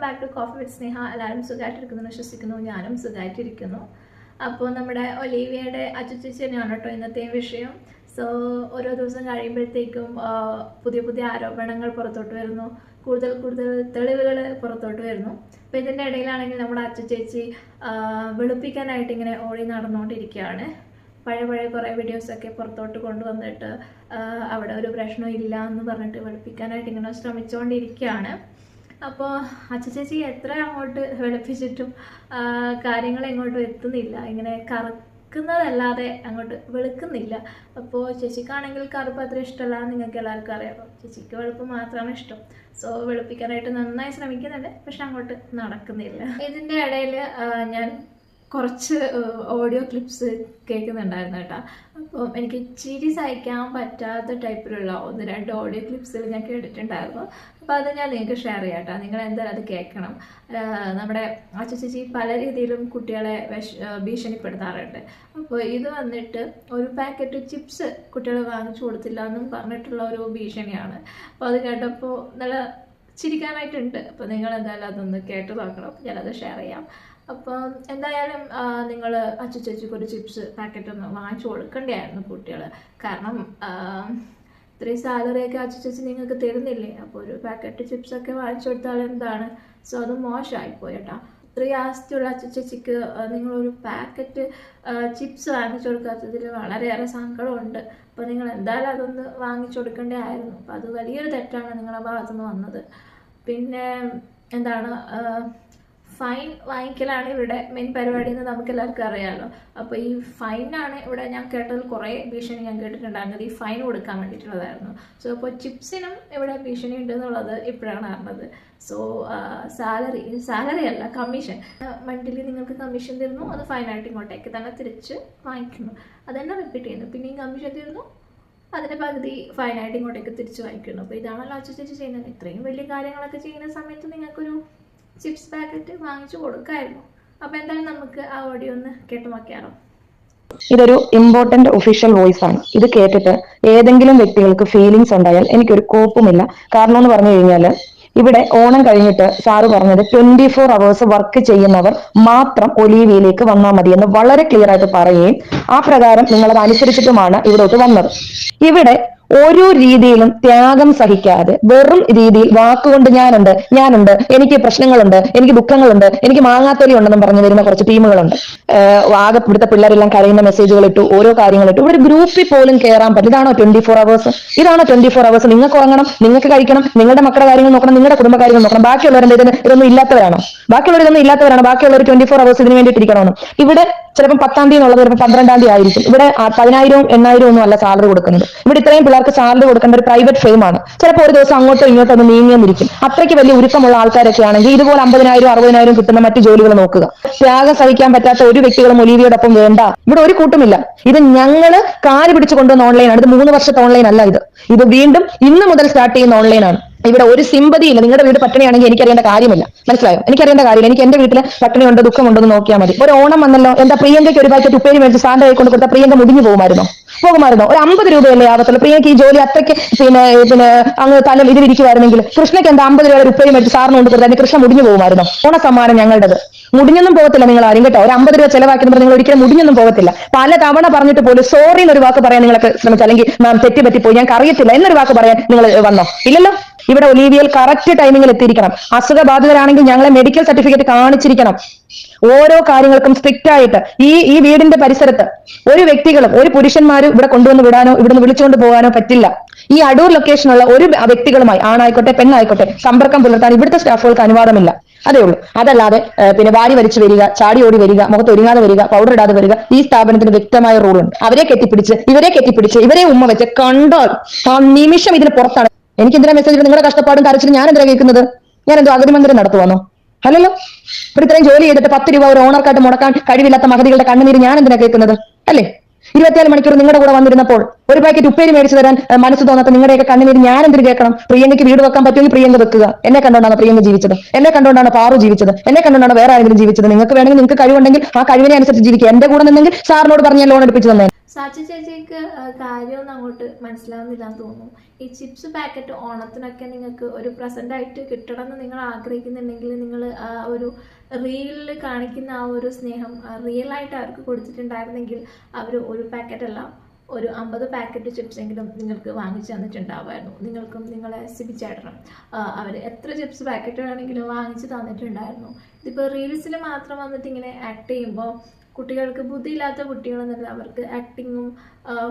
Back to coffee with സ്നേഹ. എല്ലാവരും സുഖമായിട്ടിരിക്കുന്നു വിശ്വസിക്കുന്നു. ഞാനും സുഖമായിട്ടിരിക്കുന്നു. അപ്പോൾ നമ്മുടെ ഒലീവിയയുടെ അച്ചുചേച്ചി തന്നെയാണ് കേട്ടോ ഇന്നത്തെ വിഷയം. സോ ഓരോ ദിവസം കഴിയുമ്പോഴത്തേക്കും പുതിയ പുതിയ ആരോപണങ്ങൾ പുറത്തോട്ട് വരുന്നു, കൂടുതൽ കൂടുതൽ തെളിവുകൾ പുറത്തോട്ട് വരുന്നു. അപ്പോൾ ഇതിൻ്റെ ഇടയിലാണെങ്കിൽ നമ്മുടെ അച്ചുചേച്ചി വെളുപ്പിക്കാനായിട്ട് ഇങ്ങനെ ഓടി നടന്നുകൊണ്ടിരിക്കുകയാണ്. പഴയ കുറേ വീഡിയോസൊക്കെ പുറത്തോട്ട് കൊണ്ടുവന്നിട്ട് അവിടെ ഒരു പ്രശ്നം ഇല്ല എന്ന് പറഞ്ഞിട്ട് വെളുപ്പിക്കാനായിട്ട് ഇങ്ങനെ ശ്രമിച്ചുകൊണ്ടിരിക്കുകയാണ്. അപ്പോൾ അച്ചുചേച്ചി എത്ര അങ്ങോട്ട് വെളുപ്പിച്ചിട്ടും കാര്യങ്ങൾ എങ്ങോട്ടും എത്തുന്നില്ല, ഇങ്ങനെ കറക്കുന്നതല്ലാതെ അങ്ങോട്ട് വെളുക്കുന്നില്ല. അപ്പോൾ ചേച്ചിക്കാണെങ്കിൽ കറുപ്പ് അത്ര ഇഷ്ടമല്ല, നിങ്ങൾക്ക് എല്ലാവർക്കും അറിയാം. അപ്പോൾ ചേച്ചിക്ക് വെളുപ്പ് മാത്രമാണ് ഇഷ്ടം. സോ വെളുപ്പിക്കാനായിട്ട് നന്നായി ശ്രമിക്കുന്നുണ്ട്, പക്ഷെ അങ്ങോട്ട് നടക്കുന്നില്ല. ഇതിൻ്റെ ഇടയിൽ ഞാൻ കുറച്ച് ഓഡിയോ ക്ലിപ്സ് കേൾക്കുന്നുണ്ടായിരുന്നു കേട്ടോ. അപ്പോൾ എനിക്ക് ചിരി സഹിക്കാൻ പറ്റാത്ത ടൈപ്പിലുള്ള 1-2 ഓഡിയോ ക്ലിപ്സിൽ ഞാൻ കേട്ടിട്ടുണ്ടായിരുന്നു. അപ്പോൾ അത് ഞാൻ നിങ്ങൾക്ക് ഷെയർ ചെയ്യാം കേട്ടോ. നിങ്ങൾ എന്തായാലും അത് കേൾക്കണം. നമ്മുടെ അച്ചുചേച്ചി പല രീതിയിലും കുട്ടികളെ ഭീഷണിപ്പെടുത്താറുണ്ട്. അപ്പോൾ ഇത് വന്നിട്ട് ഒരു പാക്കറ്റ് ചിപ്സ് കുട്ടികൾ വാങ്ങിച്ചു കൊടുത്തില്ല എന്നും പറഞ്ഞിട്ടുള്ള ഒരു ഭീഷണിയാണ്. അപ്പോൾ അത് കേട്ടപ്പോൾ നല്ല ചിരിക്കാനായിട്ടുണ്ട്. അപ്പോൾ നിങ്ങൾ എന്തായാലും അതൊന്ന് കേട്ട് നോക്കണം. ഞാനത് ഷെയർ ചെയ്യാം. അപ്പോൾ എന്തായാലും നിങ്ങൾ അച്ചുചേച്ചിക്ക് ഒരു ചിപ്സ് പാക്കറ്റ് ഒന്ന് വാങ്ങിച്ചു കൊടുക്കേണ്ടതായിരുന്നു കുട്ടികൾ. കാരണം ഇത്രയും സാലറിയൊക്കെ അച്ചുചേച്ചി നിങ്ങൾക്ക് തരുന്നില്ലേ, അപ്പോൾ ഒരു പാക്കറ്റ് ചിപ്സൊക്കെ വാങ്ങിച്ചു കൊടുത്താൽ എന്താണ്? സോ അത് മോശമായിപ്പോയി കേട്ടോ. ഇത്രയും ആസ്തിയുള്ള അച്ചുചേച്ചിക്ക് നിങ്ങളൊരു പാക്കറ്റ് ചിപ്സ് വാങ്ങിച്ചു കൊടുക്കാത്തതിൽ വളരെയേറെ സങ്കടമുണ്ട്. അപ്പോൾ നിങ്ങൾ എന്തായാലും അതൊന്ന് വാങ്ങിച്ചു കൊടുക്കേണ്ടതായിരുന്നു. അപ്പോൾ അത് വലിയൊരു തെറ്റാണ് നിങ്ങളുടെ ഭാഗത്തുനിന്ന് വന്നത്. പിന്നെ എന്താണ്, ഫൈൻ വാങ്ങിക്കലാണ് ഇവിടെ മെയിൻ പരിപാടി എന്ന് നമുക്ക് എല്ലാവർക്കും അറിയാമല്ലോ. അപ്പോൾ ഈ ഫൈനാണ് ഇവിടെ ഞാൻ കേട്ടതിൽ കുറേ ഭീഷണി ഞാൻ കേട്ടിട്ടുണ്ടായിരുന്നത്. ഈ ഫൈൻ കൊടുക്കാൻ വേണ്ടിയിട്ടുള്ളതായിരുന്നു. സോ അപ്പോൾ ചിപ്സിനും ഇവിടെ ഭീഷണി ഉണ്ട് എന്നുള്ളത് ഇപ്പോഴാണ് അറിഞ്ഞത്. സോ സാലറി അല്ല, കമ്മീഷൻ. മന്ത്ലി നിങ്ങൾക്ക് കമ്മീഷൻ തരുന്നു, അത് ഫൈനായിട്ട് ഇങ്ങോട്ടേക്ക് തന്നെ തിരിച്ച് വാങ്ങിക്കുന്നു. അതെന്നെ റിപ്പീറ്റ് ചെയ്യുന്നു. പിന്നെയും കമ്മീഷൻ തരുന്നു, അതിൻ്റെ പകുതി ഫൈനായിട്ട് ഇങ്ങോട്ടേക്ക് തിരിച്ച് വാങ്ങിക്കുന്നു. അപ്പോൾ ഇതാണല്ലോ അച്ചുചേച്ചി ചെയ്യുന്നത്. ഇത്രയും വലിയ കാര്യങ്ങളൊക്കെ ചെയ്യുന്ന സമയത്ത് നിങ്ങൾക്കൊരു ചിപ്സ് പാക്കറ്റ് വാങ്ങിച്ചു കൊടുക്കായിരുന്നു. അപ്പൊ എന്തായാലും നമുക്ക് ആ ഓഡിയോ ഒന്ന് കേട്ടു നോക്കിയാലോ. ഇതൊരു ഇമ്പോർട്ടന്റ് ഒഫീഷ്യൽ വോയിസ് ആണ്. ഇത് കേട്ടിട്ട് ഏതെങ്കിലും വ്യക്തികൾക്ക് ഫീലിങ്സ് ഉണ്ടായാൽ എനിക്കൊരു കോപ്പുമില്ല. കാരണം എന്ന് പറഞ്ഞു കഴിഞ്ഞാല് ഇവിടെ ഓണം കഴിഞ്ഞിട്ട് സാറ് പറഞ്ഞത് 24 hours വർക്ക് ചെയ്യുന്നവർ മാത്രം ഒലീവിയിലേക്ക് വന്നാൽ മതി എന്ന് വളരെ ക്ലിയർ ആയിട്ട് പറയുകയും ആ പ്രകാരം നിങ്ങളത് അനുസരിച്ചിട്ടുമാണ് ഇവിടോട്ട് വന്നത്. ഇവിടെ ഓരോ രീതിയിലും ത്യാഗം സഹിക്കാതെ വെറും രീതിയിൽ വാക്കുകൊണ്ട് ഞാനുണ്ട്, എനിക്ക് പ്രശ്നങ്ങളുണ്ട്, എനിക്ക് ദുഃഖങ്ങളുണ്ട്, എനിക്ക് മാങ്ങാത്തൊലി ഉണ്ടെന്നും പറഞ്ഞു വരുന്ന കുറച്ച് ടീമുകളുണ്ട്. ആകെ ഇവിടുത്തെ പിള്ളേരെല്ലാം കരയുന്ന മെസ്സേജുകൾ ഇട്ടു, ഓരോ കാര്യങ്ങളിട്ടു. ഇവിടെ ഗ്രൂപ്പിൽ പോലും കയറാൻ പറ്റും. ഇതാണോ 24 hours? ഇതാണോ 24 hours? നിങ്ങൾക്ക് ഉറങ്ങണം, നിങ്ങൾക്ക് കഴിക്കണം, നിങ്ങളുടെ മക്കളുടെ കാര്യങ്ങൾ നോക്കണം, നിങ്ങളുടെ കുടുംബ കാര്യങ്ങൾ നോക്കണം. ബാക്കിയുള്ളവരുടെ ഇതൊന്നും ഇല്ലാത്തവരാണോ? ബാക്കിയുള്ളവർ 24 hours ഇതിന് വേണ്ടിയിട്ടിരിക്കണമെന്ന്. ഇവിടെ ചിലപ്പോൾ 10ാം തീയതി എന്നുള്ളത് ചിലപ്പോൾ 12ാം തീയതി ആയിരിക്കും. ഇവിടെ 10,000 8,000 ഒന്നും അല്ല സാലറി കൊടുക്കുന്നത്. ഇവിടെ ഇത്രയും പിള്ളേർക്ക് സാലറി കൊടുക്കേണ്ട ഒരു പ്രൈവറ്റ് ഫെയിം ആണ്. ചിലപ്പോൾ ഒരു ദിവസം അങ്ങോട്ടോ ഇങ്ങോട്ടോ ഒന്ന് നീങ്ങിയെന്നിരിക്കും. അത്രയ്ക്ക് വലിയ ഉരുക്കമുള്ള ആൾക്കാരൊക്കെ ആണെങ്കിൽ ഇതുപോലെ 50,000 60,000 കിട്ടുന്ന മറ്റു ജോലികൾ നോക്കുക. ത്യാഗം സഹിക്കാൻ പറ്റാത്ത ഒരു വ്യക്തികളും ഒലീവിയോടൊപ്പം വേണ്ട. ഇവിടെ ഒരു കൂട്ടുമില്ല. ഇത് ഞങ്ങള് കാല് പിടിച്ചു കൊണ്ടുവന്ന ഓൺലൈനാണ്. ഇത് 3 വർഷത്തെ ഓൺലൈൻ അല്ല. ഇത് വീണ്ടും ഇന്ന് മുതൽ സ്റ്റാർട്ട് ചെയ്യുന്ന ഓൺലൈനാണ്. ഇവിടെ ഒരു സിമ്പതിയില്ല. നിങ്ങളുടെ വീട് പട്ടിണിയാണെങ്കിൽ എനിക്കറിയേണ്ട കാര്യമില്ല. മനസ്സിലായോ? എനിക്കറിയേണ്ട കാര്യമില്ല. എനിക്ക് എന്റെ വീട്ടിൽ പട്ടിണിയുണ്ടോ ദുഃഖമുണ്ടോ എന്ന് നോക്കിയാൽ മതി. ഒരു ഓണം വന്നല്ലോ, എന്താ പ്രിയങ്കയ്ക്ക് ഒരു പാക്കറ്റ് ഉപ്പേരി മേടിച്ച് സാറിന്റെ കൈ കൊണ്ട് കൊടുത്താൽ പ്രിയങ്ക മുടിഞ്ഞു പോകുമായിരുന്നോ? ഒരു 50 രൂപയല്ലേ ആവത്തുള്ളൂ. പ്രിയങ്കയ്ക്ക് ഈ ജോലി അത്രയ്ക്ക് പിന്നെ അങ്ങ് തലം ഇതിരിക്കുമായിരുന്നെങ്കിൽ കൃഷ്ണയ്ക്ക് എന്താ 50 രൂപ ഉപ്പേരി മേടിച്ച് സാറിന് കൊണ്ട് കൊടുത്താൽ കൃഷ്ണ മുടിഞ്ഞു പോകുമായിരുന്നോ? ഓണ സമ്മാനം ഞങ്ങളുടേത്. മുടിഞ്ഞൊന്നും പോകത്തില്ല നിങ്ങൾ ആരും കേട്ടോ. ഒരു 50 രൂപ ചെലവാക്കി നിങ്ങൾ ഒരിക്കലും മുടിഞ്ഞൊന്നും പോകത്തില്ല. പല തവണ പറഞ്ഞിട്ട് പോലും സോറി എന്നൊരു വാക്ക് പറയാൻ നിങ്ങൾക്ക് ശ്രമിച്ചു. അല്ലെങ്കിൽ മാം തെറ്റിപ്പോയി, ഞങ്ങൾക്ക് അറിയത്തില്ല എന്നൊരു വാക്ക് പറയാൻ നിങ്ങൾ വന്നോ? ഇല്ലല്ലോ. ഇവിടെ ഒലീവിയയിൽ കറക്റ്റ് ടൈമിങ്ങിൽ എത്തിയിരിക്കണം. അസുഖബാധിതരാണെങ്കിൽ ഞങ്ങളെ മെഡിക്കൽ സർട്ടിഫിക്കറ്റ് കാണിച്ചിരിക്കണം. ഓരോ കാര്യങ്ങൾക്കും സ്ട്രിക്റ്റ് ആയിട്ട് ഈ വീടിന്റെ പരിസരത്ത് ഒരു വ്യക്തികളും ഒരു പുരുഷന്മാരും ഇവിടെ കൊണ്ടുവന്ന് വിടാനോ ഇവിടുന്ന് വിളിച്ചുകൊണ്ട് പോകാനോ പറ്റില്ല. ഈ അടൂർ ലൊക്കേഷനുള്ള ഒരു വ്യക്തികളുമായി ആണായിക്കോട്ടെ പെണ്ണായിക്കോട്ടെ സമ്പർക്കം പുലർത്താൻ ഇവിടുത്തെ സ്റ്റാഫുകൾക്ക് അനുവാദമില്ല. അതേ ഉള്ളൂ. അതല്ലാതെ പിന്നെ വാരി വലിച്ചു വരിക, ചാടി ഓടി വരിക, മുഖത്ത് ഒരുങ്ങാതെ വരിക, പൗഡർ ഇടാതെ വരിക, ഈ സ്ഥാപനത്തിന് വ്യക്തമായ റൂളുണ്ട്. ഇവരെ കെട്ടിപ്പിടിച്ച് ഇവരെ ഉമ്മ വെച്ച് കണ്ടാൽ ആ നിമിഷം ഇതിന് പുറത്താണ്. എനിക്ക് എന്തിനാ മെസ്സേജ്? നിങ്ങളുടെ കഷ്ടപ്പാടും കരച്ചിലും ഞാൻ എന്തിനാ കേൾക്കുന്നത്? ഞാൻ എന്തോ അഗതി മന്ദിരം നടത്തുവാന്നോ? അല്ലല്ലോ. ഇവിടെ ഇത്രയും ജോലി ചെയ്തിട്ട് 10 രൂപ ഒരു ഓണർക്കായിട്ട് മുടക്കാൻ കഴിവില്ലാത്ത മഹതികളുടെ കണ്ണുനീര് ഞാൻ എന്തിനാ കേൾക്കുന്നത്? അല്ലേ? 24 മണിക്കൂർ നിങ്ങളുടെ കൂടെ വന്നിരുന്നപ്പോൾ ഒരു പാക്കറ്റ് ഉപ്പേരി മേടിച്ചു തരാൻ മനസ്സ് തോന്നാത്ത നിങ്ങളുടെയൊക്കെ കണ്ണുനീര് ഞാൻ എന്തിനു കേൾക്കണം? പ്രിയങ്കയ്ക്ക് വീട് വെക്കാൻ പറ്റുമെങ്കിൽ പ്രിയങ്ക വെക്കുക. എന്നെ കണ്ടുകൊണ്ടാണ് പ്രിയങ്ക ജീവിച്ചത്, എന്നെ കണ്ടുകൊണ്ടാണ് പാറു ജീവിച്ചത്, എന്നെ കണ്ടുകൊണ്ടാണ് വേറെ ആരെങ്കിലും ജീവിച്ചത്. നിങ്ങൾക്ക് വേണമെങ്കിൽ നിങ്ങൾക്ക് കഴിവുണ്ടെങ്കിൽ ആ കഴിവിനെ അനുസരിച്ച് ജീവിക്കുക. എന്റെ കൂടെ നിന്നെങ്കിൽ സാറിനോട് പറഞ്ഞ ലോൺ എടുപ്പിച്ചു തന്നെ. സാച്ചി ചേച്ചിക്ക് കാര്യമൊന്നും അങ്ങോട്ട് മനസ്സിലാവുന്നില്ല എന്ന് തോന്നുന്നു. ഈ ചിപ്സ് പാക്കറ്റ് ഓണത്തിനൊക്കെ നിങ്ങൾക്ക് ഒരു പ്രസൻ്റ് ആയിട്ട് കിട്ടണമെന്ന് നിങ്ങൾ ആഗ്രഹിക്കുന്നുണ്ടെങ്കിൽ നിങ്ങൾ ഒരു റീലിൽ കാണിക്കുന്ന ആ ഒരു സ്നേഹം റിയലായിട്ട് അവർക്ക് കൊടുത്തിട്ടുണ്ടായിരുന്നെങ്കിൽ അവർ ഒരു പാക്കറ്റല്ല ഒരു 50 പാക്കറ്റ് ചിപ്സെങ്കിലും നിങ്ങൾക്ക് വാങ്ങിച്ചു തന്നിട്ടുണ്ടാവുമായിരുന്നു. നിങ്ങൾക്കും നിങ്ങളെ സിബിച്ചേട്ടനും അവർ എത്ര ചിപ്സ് പാക്കറ്റ് വേണമെങ്കിലും വാങ്ങിച്ച് തന്നിട്ടുണ്ടായിരുന്നു. ഇതിപ്പോൾ റീൽസിൽ മാത്രം വന്നിട്ട് ഇങ്ങനെ ആക്ട് ചെയ്യുമ്പോൾ കുട്ടികൾക്ക് ബുദ്ധിയില്ലാത്ത കുട്ടികളെന്നല്ല, അവർക്ക് ആക്ടിങ്ങും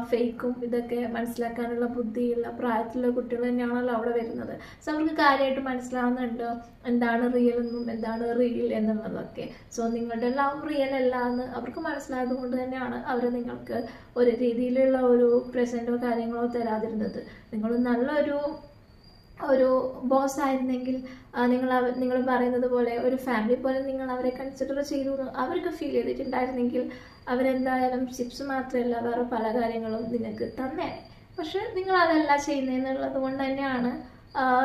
ഫേക്കും ഇതൊക്കെ മനസ്സിലാക്കാനുള്ള ബുദ്ധിയുള്ള പ്രായത്തിലുള്ള കുട്ടികൾ തന്നെയാണല്ലോ അവിടെ വരുന്നത്. സോ അവർക്ക് കാര്യമായിട്ട് മനസ്സിലാവുന്നുണ്ട് എന്താണ് റിയൽ എന്നും എന്താണ് റീൽ എന്നുള്ളതൊക്കെ. സോ നിങ്ങളുടെ ലവ് റിയൽ അല്ല എന്ന് അവർക്ക് മനസ്സിലായത് കൊണ്ട് തന്നെയാണ് അവർ നിങ്ങൾക്ക് ഒരു രീതിയിലുള്ള ഒരു പ്രസൻറ്റോ കാര്യങ്ങളോ തരാതിരുന്നത്. നിങ്ങൾ നല്ലൊരു ബോസ് ആയിരുന്നെങ്കിൽ നിങ്ങൾ പറയുന്നത് പോലെ ഒരു ഫാമിലി പോലെ നിങ്ങൾ അവരെ കൺസിഡർ ചെയ്തു അവർക്ക് ഫീൽ ചെയ്തിട്ടുണ്ടായിരുന്നെങ്കിൽ അവരെന്തായാലും ചിപ്സ് മാത്രമല്ല വേറെ പല കാര്യങ്ങളും നിങ്ങൾക്ക് തന്നെ. പക്ഷെ നിങ്ങൾ അതല്ല ചെയ്യുന്നതെന്നുള്ളത് കൊണ്ട് തന്നെയാണ്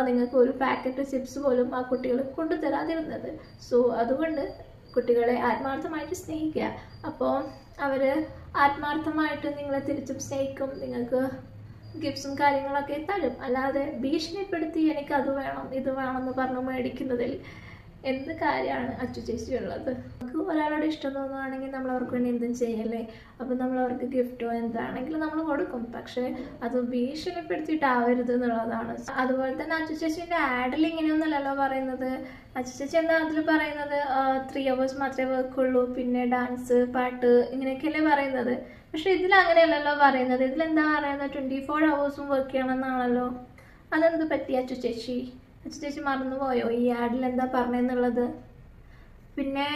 നിങ്ങൾക്ക് ഒരു പാക്കറ്റ് ചിപ്സ് പോലും ആ കുട്ടികൾ കൊണ്ടുതരാതിരുന്നത്. സോ അതുകൊണ്ട് കുട്ടികളെ ആത്മാർത്ഥമായിട്ട് സ്നേഹിക്കുക. അപ്പോൾ അവർ ആത്മാർത്ഥമായിട്ട് നിങ്ങളെ തിരിച്ചും സ്നേഹിക്കും, നിങ്ങൾക്ക് ഗിഫ്റ്റ്സും കാര്യങ്ങളൊക്കെ തരും. അല്ലാതെ ഭീഷണിപ്പെടുത്തി എനിക്ക് അത് വേണം ഇത് വേണം എന്ന് പറഞ്ഞ് മേടിക്കുന്നതിൽ എന്ത് കാര്യമാണ് അച്ചു ചേച്ചി ഉള്ളത്? നമുക്ക് ഒരാളോട് ഇഷ്ടം തോന്നുകയാണെങ്കിൽ നമ്മൾ അവർക്ക് വേണ്ടി എന്തും ചെയ്യല്ലേ. അപ്പോൾ നമ്മൾ അവർക്ക് ഗിഫ്റ്റോ എന്താണെങ്കിലും നമ്മൾ കൊടുക്കും. പക്ഷേ അത് ഭീഷണിപ്പെടുത്തിയിട്ടാവരുത് എന്നുള്ളതാണ്. അതുപോലെ തന്നെ അച്ചു ചേച്ചീൻ്റെ ആഡിൽ ഇങ്ങനെയൊന്നുമല്ലല്ലോ പറയുന്നത്. അച്ചു ചേച്ചി എന്താ അതിൽ പറയുന്നത് 3 hours മാത്രമേ വർക്കുള്ളൂ, പിന്നെ ഡാൻസ് പാട്ട് ഇങ്ങനെയൊക്കെയല്ലേ പറയുന്നത്. പക്ഷെ ഇതിൽ അങ്ങനെയല്ലല്ലോ പറയുന്നത്. ഇതിലെന്താ പറയുന്നത് 24 hours വർക്ക് ചെയ്യണമെന്നാണല്ലോ. അതെന്ത് പറ്റി അച്ചു ചേച്ചി? അച്ചു ചേച്ചി മറന്നുപോയോ ഈ ആഡിൽ എന്താ പറഞ്ഞെന്നുള്ളത്? പിന്നെ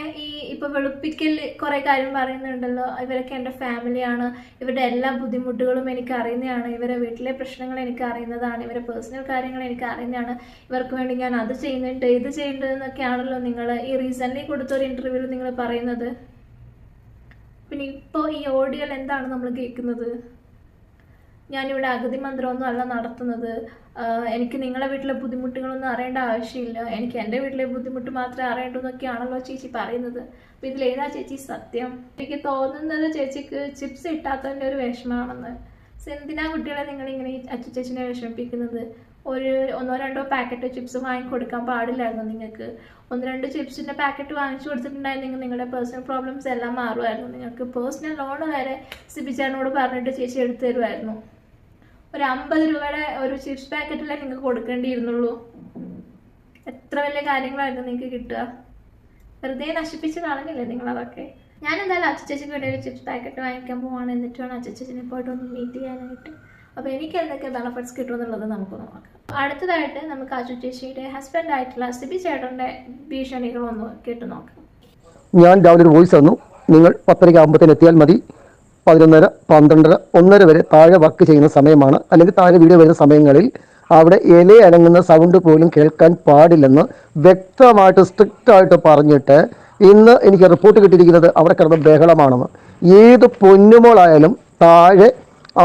ഇപ്പോൾ വെളുപ്പിക്കൽ കുറേ കാര്യം പറയുന്നുണ്ടല്ലോ. ഇവരൊക്കെ എൻ്റെ ഫാമിലിയാണ്, ഇവരുടെ എല്ലാ ബുദ്ധിമുട്ടുകളും എനിക്ക് അറിയുന്നതാണ്, ഇവരെ വീട്ടിലെ പ്രശ്നങ്ങൾ എനിക്ക് അറിയുന്നതാണ്, ഇവരെ പേഴ്സണൽ കാര്യങ്ങൾ എനിക്ക് അറിയുന്നതാണ്, ഇവർക്ക് വേണ്ടി ഞാൻ അത് ചെയ്യുന്നുണ്ട് ഇത് ചെയ്യുന്നുണ്ട് എന്നൊക്കെയാണല്ലോ നിങ്ങൾ ഈ റീസെൻ്റ്ലി കൊടുത്തൊരു ഇൻ്റർവ്യൂവിൽ നിങ്ങൾ പറയുന്നത്. പിന്നെ ഇപ്പോൾ ഈ ഓഡിയോയിൽ എന്താണ് നമ്മൾ കേൾക്കുന്നത്? ഞാനിവിടെ അഗതി മന്ത്രമൊന്നും അല്ല നടത്തുന്നത്, എനിക്ക് നിങ്ങളെ വീട്ടിലെ ബുദ്ധിമുട്ടുകളൊന്നും അറിയേണ്ട ആവശ്യമില്ല, എനിക്ക് എൻ്റെ വീട്ടിലെ ബുദ്ധിമുട്ട് മാത്രമേ അറിയേണ്ടൂ എന്നൊക്കെയാണല്ലോ ചേച്ചി പറയുന്നത്. അപ്പോൾ ഇതിലേതാ ചേച്ചി സത്യം? എനിക്ക് തോന്നുന്നത് ചേച്ചിക്ക് ചിപ്സ് ഇട്ടാത്തതിൻ്റെ ഒരു വിഷമമാണെന്ന്. എന്തിനാ കുട്ടികളെ നിങ്ങളിങ്ങനെ അച്ചു ചേച്ചിനെ വിഷമിപ്പിക്കുന്നത്? ഒരു 1-2 പാക്കറ്റ് ചിപ്സ് വാങ്ങിക്കൊടുക്കാൻ പാടില്ലായിരുന്നു നിങ്ങൾക്ക്? 1-2 ചിപ്സിൻ്റെ പാക്കറ്റ് വാങ്ങിച്ചു കൊടുത്തിട്ടുണ്ടായിരുന്നെങ്കിൽ നിങ്ങളുടെ പേഴ്സണൽ പ്രോബ്ലംസ് എല്ലാം മാറുമായിരുന്നു. നിങ്ങൾക്ക് പേഴ്സണൽ ലോൺ വരെ സിബിച്ചാനോട് പറഞ്ഞിട്ട് ചേച്ചി എടുത്തു തരുമായിരുന്നു. ഒരു 50 രൂപയുടെ ഒരു ചിപ്സ് പാക്കറ്റിലേ നിങ്ങൾക്ക് കൊടുക്കേണ്ടിയിരുന്നുള്ളൂ. എത്ര വലിയ കാര്യങ്ങളായിരുന്നു നിങ്ങൾക്ക് കിട്ടുക? വെറുതെ നശിപ്പിച്ച് കളഞ്ഞില്ലേ നിങ്ങളതൊക്കെ? ഞാനെന്തായാലും അച്ചു ചേച്ചിക്ക് വേണ്ടി ഒരു ചിപ്സ് പാക്കറ്റ് വാങ്ങിക്കാൻ പോവാണ്. എന്നിട്ട് വേണം അച്ചു ചേച്ചിനെ പോയിട്ടൊന്ന് മീറ്റ് ചെയ്യാനായിട്ട്. അപ്പോൾ എനിക്ക് എന്തൊക്കെ ബെനഫിറ്റ്സ് കിട്ടുമെന്നുള്ളത് നമുക്ക് നോക്കാം. അടുത്തതായിട്ട് നമുക്ക് അച്ചു ചേച്ചിയുടെ ഹസ്ബൻഡായിട്ടുള്ള സിബി ചേട്ടൻ്റെ ഭീഷണികളൊന്ന് കേട്ടു നോക്കാം. ഞാൻ രാവിലെ ഒരു വോയിസ് തന്നു, നിങ്ങൾ 10:30 ആകുമ്പോഴത്തേന് എത്തിയാൽ മതി, 11:30, 12:30, 1:30 വരെ താഴെ വർക്ക് ചെയ്യുന്ന സമയമാണ്, അല്ലെങ്കിൽ താഴെ വീഡിയോ വരുന്ന സമയങ്ങളിൽ അവിടെ ഇല അനങ്ങുന്ന സൗണ്ട് പോലും കേൾക്കാൻ പാടില്ലെന്ന് വ്യക്തമായിട്ട് സ്ട്രിക്റ്റായിട്ട് പറഞ്ഞിട്ട് ഇന്ന് എനിക്ക് റിപ്പോർട്ട് കിട്ടിയിരിക്കുന്നത് അവിടെ കിടന്ന ബഹളമാണെന്ന്. ഏത് പൊന്നുമോളായാലും താഴെ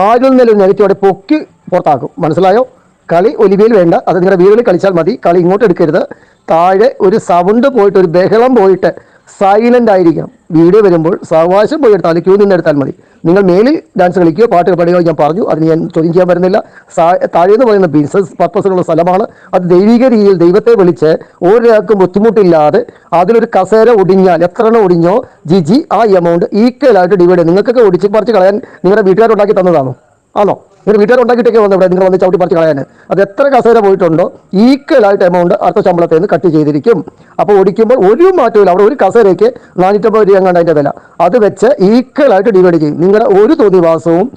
ആരും നില നെഗറ്റീവ് അവിടെ പൊക്കി പുറത്താക്കും. മനസ്സിലായോ? കളി ഒലിവിയിൽ വേണ്ട, അത് നിങ്ങളുടെ വീടുകളിൽ കളിച്ചാൽ മതി, കളി ഇങ്ങോട്ട് എടുക്കരുത്. താഴെ ഒരു സൗണ്ട് പോയിട്ട് ഒരു ബഹളം പോയിട്ട് സൈലൻ്റ് ആയിരിക്കണം. വീഡിയോ വരുമ്പോൾ സാവകാശം പോയി എടുത്താൽ ക്യൂ നിന്നെടുത്താൽ മതി. നിങ്ങൾ മേലിൽ ഡാൻസ് കളിക്കുകയോ പാട്ട് പാടുകയോ ഞാൻ പറഞ്ഞു, അതിന് ഞാൻ ചോദ്യം ചെയ്യാൻ വരുന്നില്ല. താഴെന്ന് പറയുന്ന ബിസിനസ് പർപ്പസിലുള്ള സ്ഥലമാണ്. അത് ദൈവിക രീതിയിൽ ദൈവത്തെ വിളിച്ച് ഒരാൾക്കും ബുദ്ധിമുട്ടില്ലാതെ അതിലൊരു കസേര ഒടിഞ്ഞാൽ എത്ര എണ്ണം ഒടിഞ്ഞോ ജിജി ആ എമൗണ്ട് ഈക്വലായിട്ട് ഡിവൈഡ്. നിങ്ങൾക്കൊക്കെ ഒടിച്ച് പറിച്ച് കളയാൻ നിങ്ങളുടെ വീട്ടുകാരുണ്ടാക്കി തന്നതാണോ? ആണോ? നിങ്ങൾ വീട്ടുകാരുണ്ടാക്കിയിട്ടൊക്കെ വന്നു ഇവിടെ നിങ്ങൾ വന്ന് ചവിട്ടി പറിച്ച് കളയാൻ. അത് എത്ര കസേര പോയിട്ടുണ്ടോ ഈക്വലായിട്ട് എമൗണ്ട് അടുത്ത ശമ്പളത്തിൽ നിന്ന് കട്ട് ചെയ്തിരിക്കും. അപ്പോൾ ഒടിക്കുമ്പോൾ ഒരു മാറ്റമില്ല. അവിടെ ഒരു കസേരയ്ക്ക് 450 രൂപ എങ്ങാണ്ട് അതിൻ്റെ വില. അത് വെച്ച് ഈക്വലായിട്ട് ഡിവൈഡ് ചെയ്യും. നിങ്ങളുടെ ഒരു തോന്നിവാസവും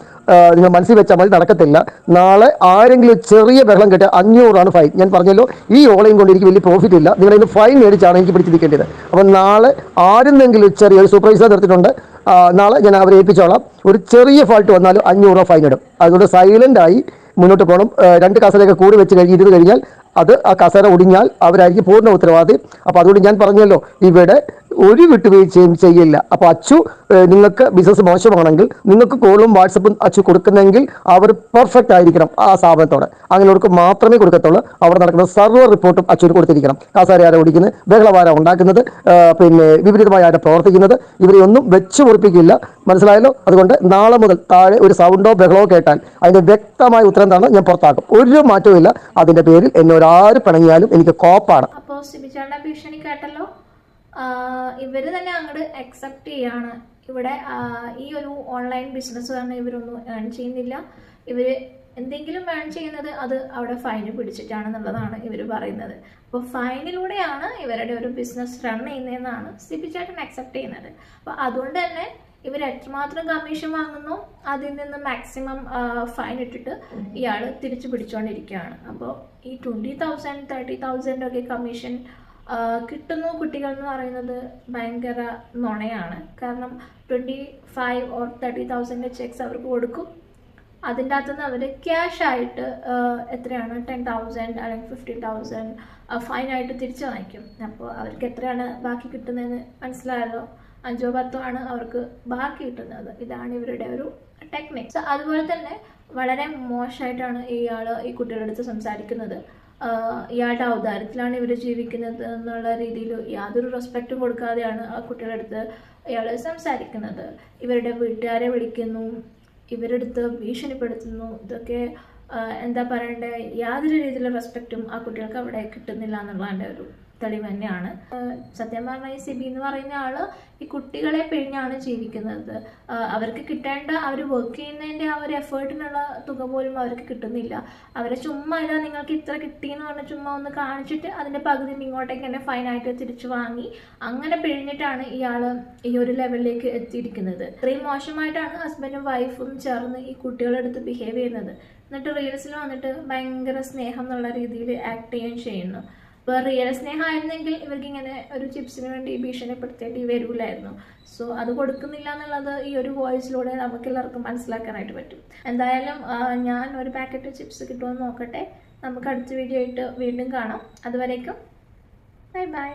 നിങ്ങൾ മനസ്സിൽ വെച്ചാൽ മതി, നടക്കത്തില്ല. നാളെ ആരെങ്കിലും ചെറിയ ബഹളം കേട്ട് 500 ഫൈൻ. ഞാൻ പറഞ്ഞല്ലോ, ഈ ഓളയും കൊണ്ട് എനിക്ക് വലിയ പ്രോഫിറ്റ് ഇല്ല. നിങ്ങളിന്ന് ഫൈൻ മേടിച്ചാണ് എനിക്ക് പിടിച്ചിരിക്കേണ്ടത്. അപ്പോൾ നാളെ ആരെന്നെങ്കിലും ചെറിയൊരു സൂപ്പർവൈസർ നിർത്തിയിട്ടുണ്ട്, നാളെ ഞാൻ അവരെ ഏൽപ്പിച്ചോളാം. ഒരു ചെറിയ ഫാൾട്ട് വന്നാലും 500 ഫൈൻ ഇടും. അതുകൊണ്ട് സൈലൻ്റായി മുന്നോട്ട് പോകണം. 2 കസേരയൊക്കെ കൂടി വെച്ച് ഇരുന്ന് കഴിഞ്ഞാൽ അത് ആ കസേര ഒടിഞ്ഞാൽ അവരായിരിക്കും പൂർണ്ണ ഉത്തരവാദി. അപ്പോൾ അതുകൊണ്ട് ഞാൻ പറഞ്ഞല്ലോ, ഇവിടെ ഒരു വിട്ടുവീഴ്ചയും ചെയ്യില്ല. അപ്പോൾ അച്ചു നിങ്ങൾക്ക് ബിസിനസ് മോശമാണെങ്കിൽ നിങ്ങൾക്ക് കോളും വാട്സപ്പും അച്ചു കൊടുക്കുന്നെങ്കിൽ അവർ പെർഫെക്റ്റ് ആയിരിക്കണം ആ സ്ഥാപനത്തോടെ. അങ്ങനെയുള്ളവർക്ക് മാത്രമേ കൊടുക്കത്തുള്ളൂ. അവിടെ നടക്കുന്ന സർവർ റിപ്പോർട്ടും അച്ചുവിന് കൊടുത്തിരിക്കണം. കാസാര ആരാ ഓടിക്കുന്നത്, ബഹളവാര ഉണ്ടാക്കുന്നത്, പിന്നെ വിപരീതമായ ആരാ പ്രവർത്തിക്കുന്നത്, ഇവരെ ഒന്നും വെച്ച് പൊറിപ്പിക്കില്ല. മനസ്സിലായല്ലോ? അതുകൊണ്ട് നാളെ മുതൽ താഴെ ഒരു സൗണ്ടോ ബഹളമോ കേട്ടാൽ അതിന്റെ വ്യക്തമായ ഉത്തരം എന്താണ് ഞാൻ പുറത്താക്കും. ഒരു മാറ്റവും ഇല്ല. അതിന്റെ പേരിൽ എന്നോട് ആര് പിണങ്ങിയാലും എനിക്ക് കോപ്പാണ്. അപ്പോൾ സിബിചേട്ടൻ്റെ ഭീഷണി കേട്ടല്ലോ. ഇവർ തന്നെ അങ്ങോട്ട് അക്സെപ്റ്റ് ചെയ്യാണ്. ഇവിടെ ഈ ഒരു ഓൺലൈൻ ബിസിനസ് കാരണം ഇവരൊന്നും ഏൺ ചെയ്യുന്നില്ല. ഇവർ എന്തെങ്കിലും ഏൺ ചെയ്യുന്നത് അത് അവിടെ ഫൈന് പിടിച്ചിട്ടാണെന്നുള്ളതാണ് ഇവർ പറയുന്നത്. അപ്പോൾ ഫൈനിലൂടെയാണ് ഇവരുടെ ഒരു ബിസിനസ് റൺ ചെയ്യുന്നതെന്നാണ് സിബിചേട്ടൻ അക്സെപ്റ്റ് ചെയ്യുന്നത്. അപ്പോൾ അതുകൊണ്ട് തന്നെ ഇവർ എത്രമാത്രം കമ്മീഷൻ വാങ്ങുന്നു അതിൽ നിന്ന് മാക്സിമം ഫൈൻ ഇട്ടിട്ട് ഇയാൾ തിരിച്ചു പിടിച്ചുകൊണ്ടിരിക്കുകയാണ്. അപ്പോൾ ഈ 20,000 30,000 ഒക്കെ കമ്മീഷൻ കിട്ടുന്നു കുട്ടികൾ എന്ന് പറയുന്നത് ഭയങ്കര നുണയാണ്. കാരണം 25 or 30,000 ചെക്സ് അവർക്ക് കൊടുക്കും. അതിൻ്റെ അകത്തുനിന്ന് അവർ ക്യാഷ് ആയിട്ട് എത്രയാണ് 10,000 അല്ലെങ്കിൽ 15,000 ഫൈനായിട്ട് തിരിച്ചു വാങ്ങിക്കും. അപ്പോൾ അവർക്ക് എത്രയാണ് ബാക്കി കിട്ടുന്നതെന്ന് മനസ്സിലായല്ലോ. 5 or 10 ആണ് അവർക്ക് ബാക്കി കിട്ടുന്നത്. ഇതാണ് ഇവരുടെ ഒരു ടെക്നിക്സ്. അതുപോലെ തന്നെ വളരെ മോശമായിട്ടാണ് ഇയാൾ ഈ കുട്ടികളുടെ അടുത്ത് സംസാരിക്കുന്നത്. ഇയാളുടെ ഔദാര്യത്തിലാണ് ഇവർ ജീവിക്കുന്നത് എന്നുള്ള രീതിയിൽ യാതൊരു റെസ്പെക്റ്റും കൊടുക്കാതെയാണ് ആ കുട്ടികളുടെ അടുത്ത് ഇയാൾ സംസാരിക്കുന്നത്. ഇവരുടെ വീട്ടുകാരെ വിളിക്കുന്നു, ഇവരുടെ അടുത്ത് ഭീഷണിപ്പെടുത്തുന്നു. ഇതൊക്കെ എന്താ പറയണ്ടേ, യാതൊരു രീതിയിലുള്ള റെസ്പെക്റ്റും ആ കുട്ടികൾക്ക് അവിടെ കിട്ടുന്നില്ല എന്നുള്ളതിൻ്റെ ഒരു തെളിവ് തന്നെയാണ്. സത്യം പറഞ്ഞാൽ ഈ സിബി എന്ന് പറയുന്ന ആള് ഈ കുട്ടികളെ പിഴിഞ്ഞാണ് ജീവിക്കുന്നത്. അവർക്ക് കിട്ടേണ്ട, അവർ വർക്ക് ചെയ്യുന്നതിൻ്റെ ആ ഒരു എഫേർട്ടിനുള്ള തുക പോലും അവർക്ക് കിട്ടുന്നില്ല. അവരെ ചുമ്മാ ഇതാ നിങ്ങൾക്ക് ഇത്ര കിട്ടിയെന്ന് പറഞ്ഞാൽ ചുമ്മാ ഒന്ന് കാണിച്ചിട്ട് അതിൻ്റെ പകുതി ഇങ്ങോട്ടേക്ക് തന്നെ ഫൈനായിട്ട് തിരിച്ചു വാങ്ങി അങ്ങനെ പിഴിഞ്ഞിട്ടാണ് ഇയാൾ ഈ ഒരു ലെവലിലേക്ക് എത്തിയിരിക്കുന്നത്. ഇത്രയും മോശമായിട്ടാണ് ഹസ്ബൻഡും വൈഫും ചേർന്ന് ഈ കുട്ടികളുടെ അടുത്ത് ബിഹേവ് ചെയ്യുന്നത്. എന്നിട്ട് റീൽസിൽ വന്നിട്ട് ഭയങ്കര സ്നേഹം എന്നുള്ള രീതിയിൽ ആക്ട് ചെയ്യുകയും ചെയ്യുന്നു. ഇപ്പോൾ റിയൽ സ്നേഹമായിരുന്നെങ്കിൽ ഇവർക്ക് ഇങ്ങനെ ഒരു ചിപ്സിന് വേണ്ടി ഭീഷണിപ്പെടുത്തേണ്ടി വരില്ലായിരുന്നു. സോ അത് കൊടുക്കുന്നില്ല എന്നുള്ളത് ഈ ഒരു വോയിസിലൂടെ നമുക്ക് എല്ലാവർക്കും മനസ്സിലാക്കാനായിട്ട് പറ്റും. എന്തായാലും ഞാൻ ഒരു പാക്കറ്റ് ചിപ്സ് കിട്ടുമെന്ന് നോക്കട്ടെ. നമുക്ക് അടുത്ത വീഡിയോ ആയിട്ട് വീണ്ടും കാണാം. അതുവരേക്കും ബൈ ബൈ.